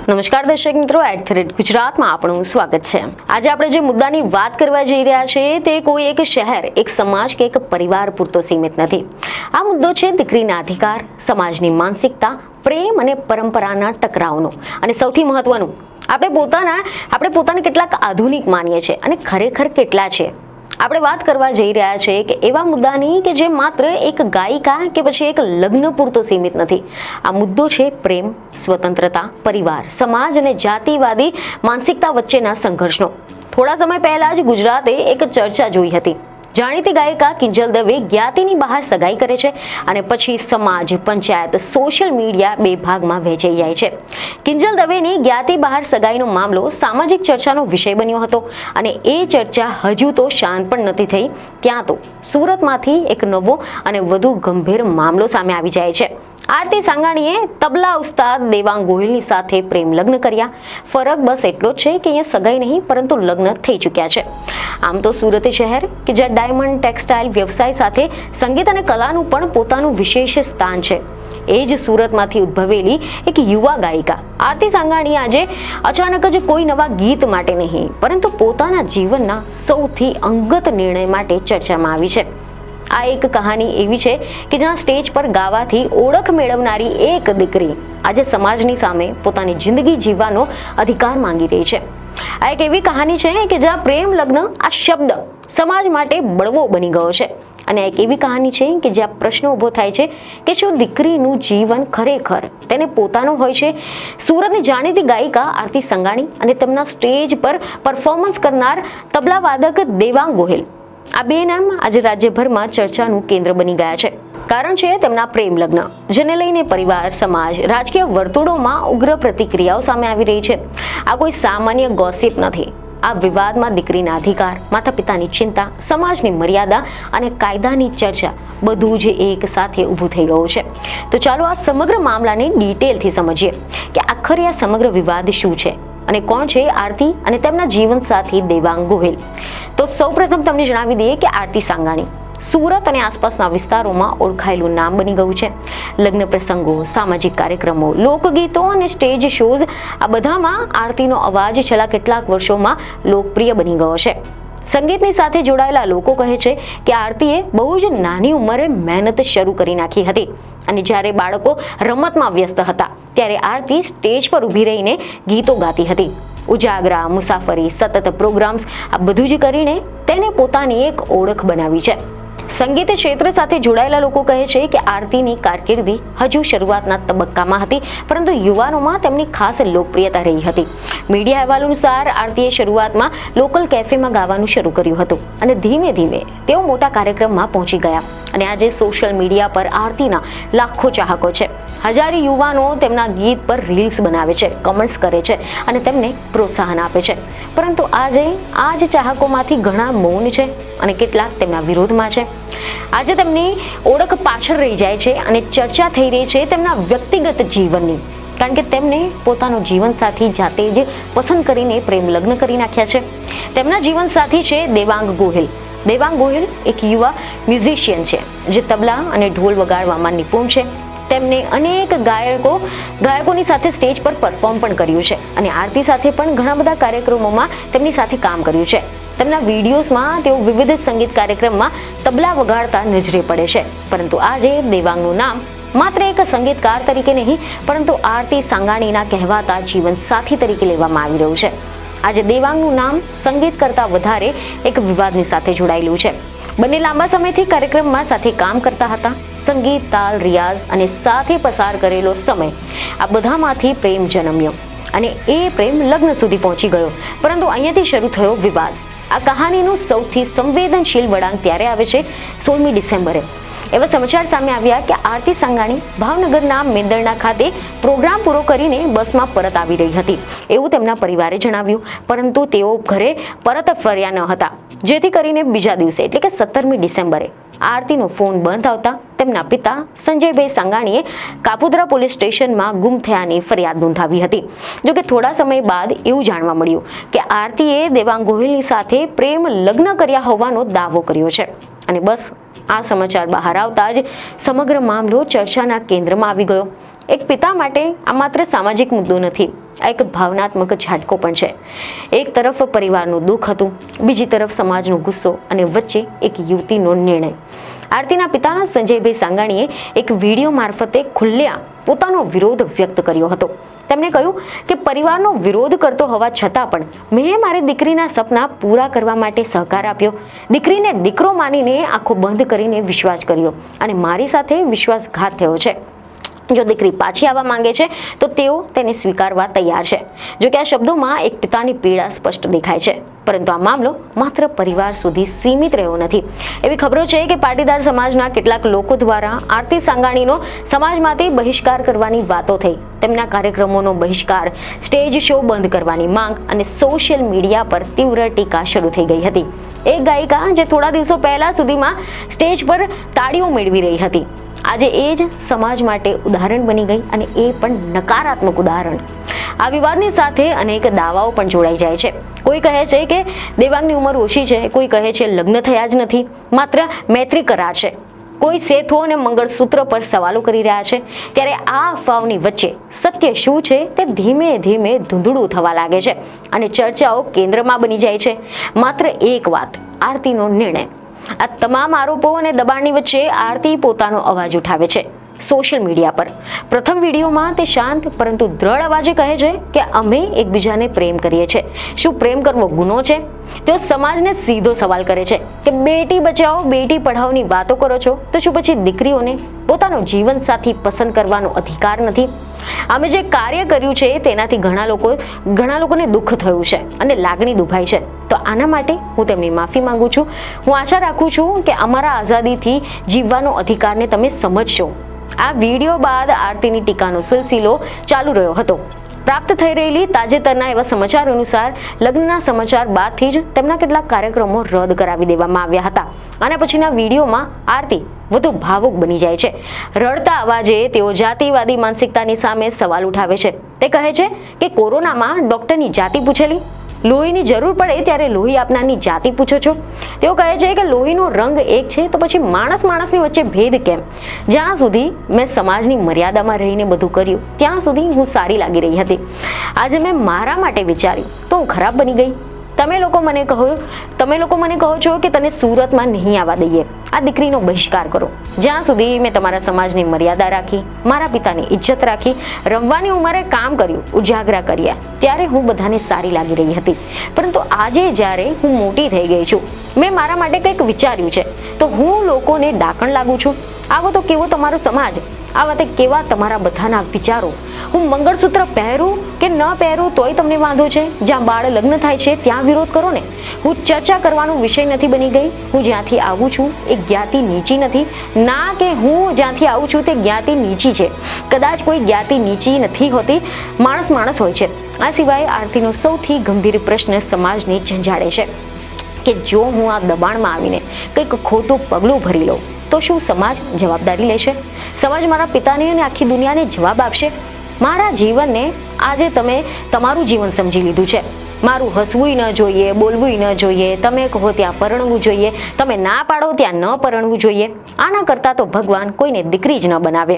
નમસ્કાર દર્શક મિત્રો, @ગુજરાતમાં આપનું સ્વાગત છે। આજે આપણે જે મુદ્દાની વાત કરવા જઈ રહ્યા છીએ તે કોઈ એક શહેર, એક સમાજ કે એક પરિવાર પૂરતો સીમિત નથી। આ મુદ્દો છે દીકરીના અધિકાર, સમાજની માનસિકતા, પ્રેમ અને પરંપરાના ટકરાવનો અને સૌથી મહત્વનું, આપણે પોતાને કેટલાક આધુનિક માનીએ છીએ અને ખરેખર કેટલા છે। આપણે વાત કરવા જઈ રહ્યા છીએ કે એવા મુદ્દાની કે જે માત્ર એક ગાયિકા કે પછી એક લગ્ન પૂરતો સીમિત નથી। આ મુદ્દો છે પ્રેમ, સ્વતંત્રતા, પરિવાર, સમાજ અને જાતિવાદી માનસિકતા વચ્ચેના સંઘર્ષનો। થોડા સમય પહેલા જ ગુજરાતે એક ચર્ચા જોઈ હતી। જાણીતી ગાયિકા કિંજલ દવે જ્ઞાતિની બહાર સગાઈ કરે છે અને પછી સમાજ, પંચાયત, સોશિયલ મીડિયા બે ભાગમાં વહેંચાઈ જાય છે। કિંજલ દવેની જ્ઞાતિ બહાર સગાઈનો મામલો સામાજિક ચર્ચાનો વિષય બન્યો હતો અને એ ચર્ચા હજુ તો શાંત પણ નથી થઈ ત્યાં તો સુરતમાંથી એક નવો અને વધુ ગંભીર મામલો સામે આવી જાય છે। આરતી સાંગાણીએ તબલા ઉસ્તાદ દેવાંગ ગોહિલની સાથે પ્રેમ લગ્ન કર્યા। ફરક બસ એટલો જ છે કે અહીંયા સગાઈ નહીં પરંતુ લગ્ન થઈ ચૂક્યા છે। આમ તો સુરત શહેર કે જ્યાં ડાયમંડ ટેક્સટાઇલ વ્યવસાય સાથે સંગીત અને કલાનું પણ પોતાનું વિશેષ સ્થાન છે, એ જ સુરતમાંથી ઉદ્ભવેલી એક યુવા ગાયિકા આરતી સાંગાણી આજે અચાનક જ કોઈ નવા ગીત માટે નહીં પરંતુ પોતાના જીવનના સૌથી અંગત નિર્ણય માટે ચર્ચામાં આવી છે। આ એક કહાની એવી છે કે જ્યાં સ્ટેજ પર ગાવાથી ઓળખ મેળવનારી એક દીકરી આજે સમાજની સામે પોતાની જિંદગી જીવવાનો અધિકાર માંગી રહી છે। આ એક એવી કહાની છે કે જ્યાં પ્રેમ લગ્ન આ શબ્દ સમાજ માટે બળવો બની ગયો છે અને એક એવી કહાની છે કે જ્યાં પ્રશ્ન ઊભો થાય છે કે શું દીકરીનું જીવન ખરેખર તેને પોતાનું હોય છે। સુરતની જાણીતી ગાયિકા આરતી સાંગાણી અને તેમના સ્ટેજ પર પરફોર્મન્સ કરનાર તબલા વાદક દેવાંગ ગોહિલ, આ બે નામ આજે રાજ્યભરમાં ચર્ચાનું કેન્દ્ર બની ગયા છે। કારણ છે તેમના પ્રેમ લગ્ન, જેને લઈને પરિવાર, સમાજ, રાજકીય વર્તુળોમાં ઉગ્ર પ્રતિક્રિયાઓ સામે આવી રહી છે। આ કોઈ સામાન્ય ગોસિપ નથી। આ વિવાદમાં દીકરીના અધિકાર, માતા પિતાની ચિંતા, સમાજની મર્યાદા અને કાયદાની ચર્ચા બધું જ એક સાથે ઊભું થઈ ગયું છે। તો ચાલો આ સમગ્ર મામલાને ડિટેલથી સમજીએ કે આખરે આ સમગ્ર વિવાદ શું છે અને કોણ છે આરતી અને તેમના જીવનસાથી દેવાંગ ગોહિલ। તો સૌપ્રથમ તમને જણાવી દઈએ કે આરતી સાંગાણી સુરત અને આસપાસના વિસ્તારોમાં ઓળખાયેલું નામ બની ગયું છે। લગ્ન પ્રસંગો, સામાજિક કાર્યક્રમો, લોકગીતો અને સ્ટેજ શોઝ, આ બધામાં આરતીનો અવાજ છેલ્લા કેટલાક વર્ષોમાં લોકપ્રિય બની ગયો છે। સંગીતની સાથે જોડાયેલા લોકો કહે છે કે આરતીએ બહુ જ નાની ઉંમરે મહેનત શરૂ કરી નાખી હતી અને જ્યારે બાળકો રમતમાં વ્યસ્ત હતા ત્યારે આરતી સ્ટેજ પર ઊભી રહીને ગીતો ગાતી હતી। ઉજાગરા, મુસાફરી, સતત પ્રોગ્રામ્સ, આ બધું જ કરીને તેને પોતાની એક ઓળખ બનાવી છે। સંગીત ક્ષેત્ર સાથે જોડાયેલા લોકો કહે છે કે આરતીની કારકિર્દી હજુ શરૂઆતના તબક્કામાં હતી પરંતુ યુવાનોમાં તેમની ખાસ લોકપ્રિયતા રહી હતી। મીડિયા અહેવાલ અનુસાર આરતીએ શરૂઆતમાં લોકલ કેફેમાં ગાવાનું શરૂ કર્યું હતું અને ધીમે ધીમે તેઓ મોટા કાર્યક્રમમાં પહોંચી ગયા અને આજે સોશિયલ મીડિયા પર આરતીના લાખો ચાહકો છે। હજારો યુવાનો તેમના ગીત પર રીલ્સ બનાવે છે, કમેન્ટ્સ કરે છે અને તેમને પ્રોત્સાહન આપે છે, પરંતુ આજે આ જ ચાહકોમાંથી ઘણા મૌન છે અને કેટલાક તેમના વિરોધમાં છે। આજે તેમની ઓળખ પાછળ રહી જાય છે અને ચર્ચા થઈ રહી છે તેમના વ્યક્તિગત જીવનની, કારણ કે તેમને પોતાનો જીવનસાથી જાતે જ પસંદ કરીને પ્રેમ લગ્ન કરી નાખ્યા છે। તેમના જીવનસાથી છે દેવાંગ ગોહિલ। દેવાંગ ગોહિલ એક યુવા મ્યુઝિશિયન છે જે તબલા અને ઢોલ વગાડવામાં નિપુણ છે। તેમને અનેક ગાયકોની સાથે સ્ટેજ પર પરફોર્મ પણ કર્યું છે અને આરતી સાથે પણ ઘણા બધા કાર્યક્રમોમાં તેમની સાથે કામ કર્યું છે। તેમના વિડીયોઝમાં તેઓ વિવિધ સંગીત કાર્યક્રમમાં તબલા વગાડતા નજરે પડે છે, પરંતુ આજે દેવાંગનું નામ માત્ર એક સંગીતકાર તરીકે નહીં પરંતુ આરતી સાંગાણીના કહેવાતા જીવનસાથી તરીકે લેવામાં આવી રહ્યું છે। આજે દેવાંગનું નામ સંગીત કરતાં વધારે એક વિવાદની સાથે જોડાયેલું છે। બંને લાંબા સમયથી કાર્યક્રમમાં સાથે કામ કરતા હતા। સંગીત, તાલ, રિયાઝ અને સાથે પસાર કરેલો સમય, આ બધામાંથી પ્રેમ જન્મ્યો અને એ પ્રેમ લગ્ન સુધી પહોંચી ગયો, પરંતુ અહીંયાથી શરૂ થયો વિવાદ। આ કહાનીનું સૌથી સંવેદનશીલ વળાંક ત્યારે આવે છે 16મી ડિસેમ્બરે। એવા સમાચાર સામે આવ્યા કે આરતી સાંગાણી ભાવનગરના મેંદરડા ખાતે પ્રોગ્રામ પૂરો કરીને બસમાં પરત આવી રહી હતી એવું તેમના પરિવારે જણાવ્યું, પરંતુ તેઓ ઘરે પરત ફર્યા ન હતા, જેથી કરીને બીજા દિવસે એટલે કે 17મી ડિસેમ્બરે આરતીનો ફોન બંધ આવતા તેમના પિતા સંજયભાઈ સાંગાણીએ કાપોદ્રા પોલીસ સ્ટેશનમાં ગુમ થયાની ફરિયાદ નોંધાવી હતી। જોકે થોડા સમય બાદ એવું જાણવા મળ્યું કે આરતીએ દેવાંગ ગોહિલની સાથે પ્રેમ લગ્ન કર્યા હોવાનો દાવો કર્યો છે અને બસ આ સમાચાર બહાર આવતા જ સમગ્ર મામલો ચર્ચાના કેન્દ્રમાં આવી ગયો। એક પિતા માટે આ માત્ર સામાજિક મુદ્દો નથી, આ એક ભાવનાત્મક ઝાટકો પણ છે. એક તરફ પરિવારનું દુઃખ હતું, બીજી તરફ સમાજનો ગુસ્સો અને વચ્ચે એક યુવતીનો નિર્ણય. આરતીના પિતા સંજયભાઈ સાંગાણીએ એક વિડીયો મારફતે ખુલ્લેઆમ પોતાનો વિરોધ વ્યક્ત કર્યો હતો. તેમણે કહ્યું કે પરિવારનો વિરોધ કરતો હોવા છતાં પણ મેં મારી દીકરીના સપના પૂરા કરવા માટે સહકાર આપ્યો. દીકરીને દીકરો માનીને આંખો બંધ કરીને વિશ્વાસ કર્યો અને મારી સાથે વિશ્વાસઘાત થયો છે. જો દીકરી પાછી આવવા માંગે છે તો તેઓ તેને સ્વીકારવા તૈયાર છે. જો કે આ શબ્દોમાં એક પિતાની પીડા સ્પષ્ટ દેખાય છે, પરંતુ આ મામલો માત્ર પરિવાર સુધી સીમિત રહ્યો નથી. એવી ખબરો છે કે પાટીદાર સમાજના કેટલાક લોકો દ્વારા આરતી સાંગાણીનો સમાજમાંથી બહિષ્કાર કરવાની વાતો થઈ. તેમના કાર્યક્રમોનો બહિષ્કાર, સ્ટેજ શો બંધ કરવાની માંગ અને સોશિયલ મીડિયા પર તીવ્ર ટીકા શરૂ થઈ ગઈ હતી. એક ગાયિકા જે થોડા દિવસો પહેલા સુધીમાં સ્ટેજ પર તાળીઓ મેળવી રહી હતી, આજે એ જ સમાજ માટે ઉદાહરણ બની ગઈ, અને એ પણ નકારાત્મક ઉદાહરણ. આ વિવાદની સાથે અનેક દાવાઓ પણ જોડાઈ જાય છે. કોઈ કહે છે કે દેવાંગની ઉંમર ઓછી છે, કોઈ કહે છે લગ્ન થયા જ નથી, માત્ર મૈત્રી કરાર છે. કોઈ સેથો અને મંગળસૂત્ર પર સવાલો કરી રહ્યા છે. ત્યારે આ અફવાઓની વચ્ચે સત્ય શું છે તે ધીમે ધીમે ધૂંધળું થવા લાગે છે અને ચર્ચાઓ કેન્દ્રમાં બની જાય છે. માત્ર એક વાત, આરતીનો નિર્ણય. આ તમામ આરોપો અને દબાણની વચ્ચે આરતી પોતાનો અવાજ ઉઠાવે છે સોશિયલ મીડિયા પર. પ્રથમ વિડીયોમાં તે શાંત પરંતુ દ્રઢ અવાજે કહે છે કે અમે એકબીજાને પ્રેમ કરીએ છીએ. શું પ્રેમ કરવો ગુનો છે? તેઓ સમાજને સીધો સવાલ કરે છે કે બેટી બચાવો બેટી પઢાઓની વાતો કરો છો તો શું પછી દીકરીઓને પોતાનો જીવનસાથી પસંદ કરવાનો અધિકાર નથી? અમે જે કાર્ય કર્યું છે તેનાથી ઘણા લોકોને દુઃખ થયું છે અને લાગણી દુભાઈ છે. તો આના માટે હું તેમની માફી માંગુ છું. હું આશા રાખું છું કે અમારા આઝાદીથી જીવવાનો અધિકારને તમે સમજશો. આ વિડીયો બાદ આરતીની ટીકાનો સિલસિલો ચાલુ રહ્યો હતો. પ્રાપ્ત થઈ રહેલી તાજેતરના એવા સમાચાર અનુસાર લગ્નના સમાચાર બાદથી જ તેમના કેટલાક કાર્યક્રમો રદ કરાવી દેવામાં આવ્યા હતા. અને પછીના વિડીયોમાં આરતી વધુ ભાવુક બની જાય છે. રડતા અવાજે તેઓ જાતિવાદી માનસિકતાની સામે સવાલ ઉઠાવે છે. તે કહે છે કે કોરોનામાં ડોક્ટરની જાતિ પૂછેલી, લોહીની જરૂર પડે ત્યારે લોહી આપનારની જાતિ પૂછો છો. તેઓ કહે છે કે લોહીનો રંગ એક છે તો પછી માણસની વચ્ચે ભેદ કેમ? જ્યાં સુધી મેં સમાજની મર્યાદામાં રહીને બધું કર્યું ત્યાં સુધી હું સારી લાગી રહી હતી. આજે મેં મારા માટે વિચાર્યું તો હું ખરાબ બની ગઈ. તમે લોકો મને કહો છો કે તને સુરતમાં નહીં આવવા દઈએ, આ દીકરીનો બહિષ્કાર કરો. જ્યાં સુધી મેં તમારા સમાજની મર્યાદા રાખી, મારા પિતાની ઇજ્જત રાખી, રમવાની ઉંમરે કામ કર્યું, ઉજાગરા કર્યા, ત્યારે હું બધાને સારી લાગી રહી હતી. પરંતુ આજે જ્યારે હું મોટી થઈ ગઈ છું, મેં મારા માટે કંઈક વિચાર્યું છે, તો હું લોકોને ડાકણ લાગુ છું. આવો તો કેવો તમારો સમાજ, આવા તે કેવા તમારા બધાના વિચારો. હું મંગળસૂત્ર પહેરું કે ન પહેરું તોય તમને વાંધો છે? જ્યાં બાળ લગ્ન થાય છે ત્યાં વિરોધ કરો ને. હું ચર્ચા કરવાનો વિષય નથી બની ગઈ. હું જ્યાંથી આવું છું એ જ્ઞાતિ નીચી નથી, ના કે હું જ્યાંથી આવું છું તે જ્ઞાતિ નીચી છે. કદાચ કોઈ જ્ઞાતિ નીચી નથી હોતી, માણસ હોય છે. આ સિવાય આરતીનો સૌથી ગંભીર પ્રશ્ન સમાજને ઝંઝાડે છે કે જો હું આ દબાણમાં આવીને કંઈક ખોટું પગલું ભરી લઉં તો શું સમાજ જવાબદારી લેશે? સમાજ મારા પિતાને અને આખી દુનિયાને જવાબ આપશે? મારા જીવનને આજે તમે તમારું જીવન સમજી લીધું છે. મારું હસવું ન જોઈએ, બોલવું ન જોઈએ, તમે કહો ત્યાં પરણવું જોઈએ, તમે ના પાડો ત્યાં ન પરણવું જોઈએ. આના કરતાં તો ભગવાન કોઈને દીકરી જ ન બનાવે.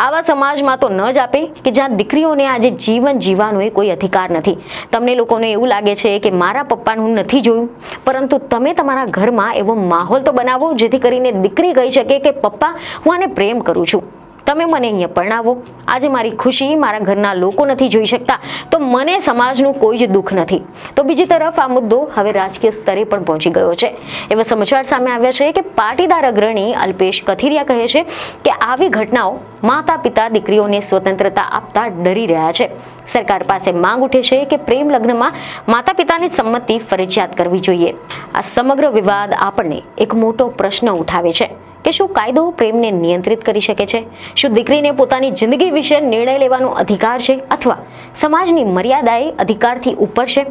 આવા સમાજમાં તો ન જ આપે કે જ્યાં દીકરીઓને આજે જીવન જીવવાનો કોઈ અધિકાર નથી. તમને લોકોને એવું લાગે છે કે મારા પપ્પાનું નથી જોયું, પરંતુ તમે તમારા ઘરમાં એવો માહોલ તો બનાવો જેથી કરીને દીકરી કહી શકે કે પપ્પા હું આને પ્રેમ કરું છું, તમે મને અહીંયા પરણાવો. આજે મારી ખુશી મારા ઘરના લોકો નથી જોઈ શકતા તો મને સમાજનું કોઈ જ દુઃખ નથી. તો બીજી તરફ આ મુદ્દો હવે રાજકીય સ્તરે પણ પહોંચી ગયો છે. એવા સમાચાર સામે આવ્યા છે કે પાટીદાર અગ્રણી અલ્પેશ કથિરિયા કહે છે કે આવી ઘટનાઓ માતા પિતા દીકરીઓને સ્વતંત્રતા આપતા ડરી રહ્યા છે. સરકાર પાસે માંગ ઉઠે છે કે પ્રેમ લગ્નમાં માતા પિતાની સંમતિ ફરજિયાત કરવી જોઈએ. આ સમગ્ર વિવાદ આપણને એક મોટો પ્રશ્ન ઉઠાવે છે કે શું કાયદો પ્રેમને નિયંત્રિત કરી શકે છે? શું દીકરીને પોતાની જિંદગી વિશે નિર્ણય લેવાનો અધિકાર છે અથવા સમાજની મર્યાદાએ અધિકારથી ઉપર છે?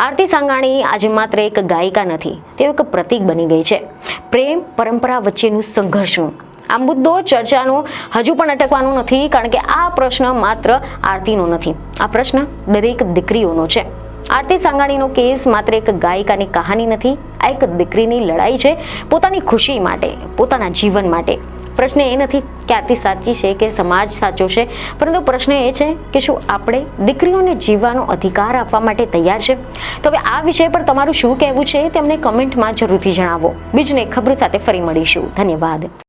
આરતી સાંગાણી આજે માત્ર એક ગાયિકા નથી, તેઓ એક પ્રતીક બની ગઈ છે પ્રેમ પરંપરા વચ્ચેનું સંઘર્ષનું. આ મુદ્દો ચર્ચાનો હજુ પણ અટકવાનો નથી, કારણ કે આ પ્રશ્ન માત્ર આરતીનો નથી, આ પ્રશ્ન દરેક દીકરીઓનો છે. આરતી સાંગાણીનો કેસ માત્ર એક ગાયિકાની કહાની નથી, આ એક દીકરીની લડાઈ છે પોતાની ખુશી માટે, પોતાના જીવન માટે. પ્રશ્ન એ નથી કે આરતી સાચી છે કે સમાજ સાચો છે, પરંતુ પ્રશ્ન એ છે કે શું આપણે દીકરીઓને જીવવાનો અધિકાર આપવા માટે તૈયાર છે? તો હવે આ વિષય પર તમારું શું કહેવું છે તે અમને કમેન્ટમાં જરૂરથી જણાવો. બીજને ખબર સાથે ફરી મળીશું. ધન્યવાદ.